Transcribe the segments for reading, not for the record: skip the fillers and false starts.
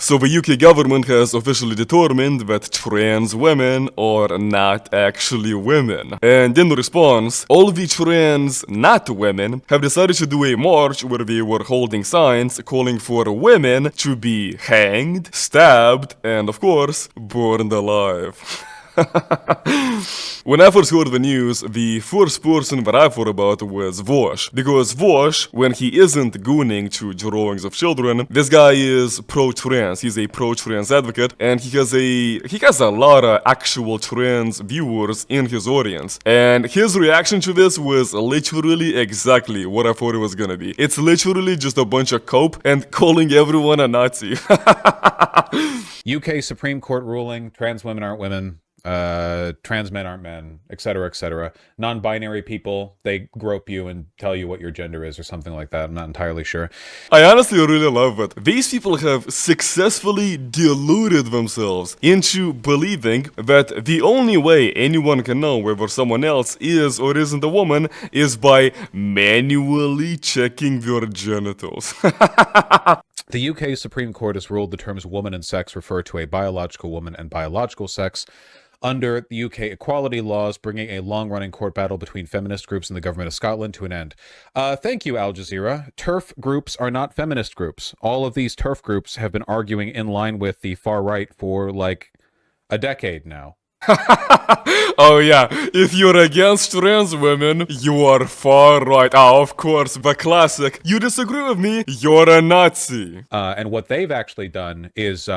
So the UK government has officially determined that trans women are not actually women. And in response, all the trans not women have decided to do a march where they were holding signs calling for women to be hanged, stabbed, and of course, burned alive. When I first heard the news, the first person that I thought about was Vaush. Because Vaush, when he isn't gooning to drawings of children, this guy is pro-trans. He's a pro-trans advocate, and he has a lot of actual trans viewers in his audience. And his reaction to this was literally exactly what I thought it was gonna be. It's literally just a bunch of cope and calling everyone a Nazi. UK Supreme Court ruling, trans women aren't women. Trans men aren't men, etc., etc. Non-binary people, they grope you and tell you what your gender is or something like that. I'm not entirely sure. I honestly really love it. These people have successfully deluded themselves into believing that the only way anyone can know whether someone else is or isn't a woman is by manually checking their genitals. The UK Supreme Court has ruled the terms woman and sex refer to a biological woman and biological sex under the UK equality laws, bringing a long-running court battle between feminist groups and the government of Scotland to an end. Thank you, Al Jazeera. TERF groups are not feminist groups. All of these TERF groups have been arguing in line with the far right for like a decade now. Oh yeah, if you're against trans women, you are far right. Of course, the classic, you disagree with me, you're a Nazi. And what they've actually done is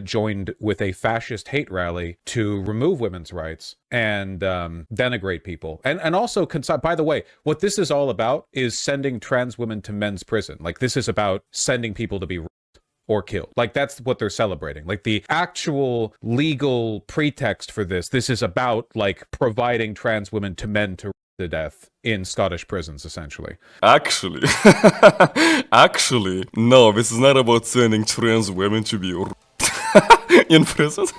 joined with a fascist hate rally to remove women's rights and denigrate people. And also, by the way, what this is all about is sending trans women to men's prison. Like, this is about sending people to be or killed. Like, that's what they're celebrating. Like, the actual legal pretext for this is about, like, providing trans women to men to death in Scottish prisons, essentially. Actually, no, this is not about sending trans women to be in prisons.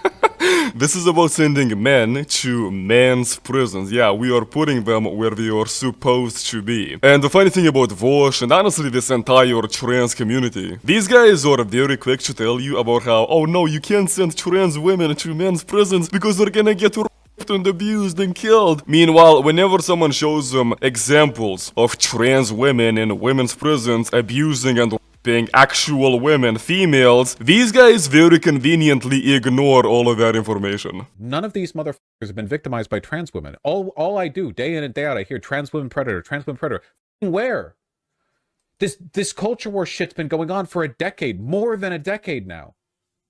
This is about sending men to men's prisons. Yeah, we are putting them where they are supposed to be. And the funny thing about Vaush, and honestly this entire trans community, these guys are very quick to tell you about how, oh no, you can't send trans women to men's prisons because they're gonna get raped and abused and killed. Meanwhile, whenever someone shows them examples of trans women in women's prisons abusing and being actual women, females, these guys very conveniently ignore all of that information. None of these motherfuckers have been victimized by trans women. All I do, day in and day out, I hear trans women predator, trans women predator. Where? This culture war shit's been going on for a decade, more than a decade now.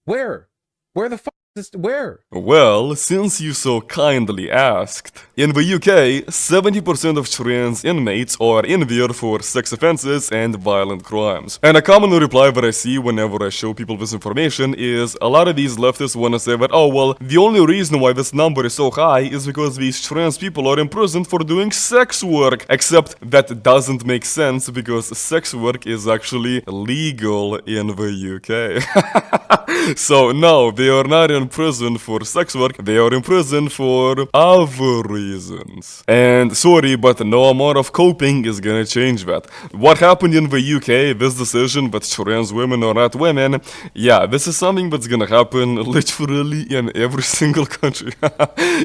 Where? Where the fuck? Where? Well, since you so kindly asked, in the UK, 70% of trans inmates are in there for sex offenses and violent crimes. And a common reply that I see whenever I show people this information is a lot of these leftists want to say that, oh well, the only reason why this number is so high is because these trans people are imprisoned for doing sex work. Except that doesn't make sense because sex work is actually legal in the UK. So no, they are not in prison for sex work, they are in prison for other reasons. And sorry, but no amount of coping is gonna change that. What happened in the UK, this decision that trans women are not women, yeah, this is something that's gonna happen literally in every single country.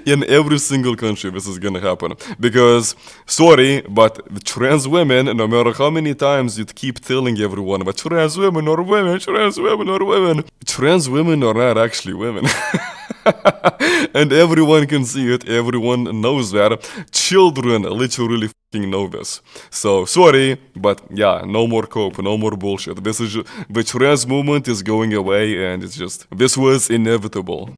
In every single country this is gonna happen. Because, sorry, but the trans women, no matter how many times you'd keep telling everyone that trans women are women, trans women are women, trans women are not actually women. And everyone can see it, everyone knows that. Children literally fucking know this. So, sorry, but yeah, no more cope, no more bullshit. The trans movement is going away and it's just, this was inevitable.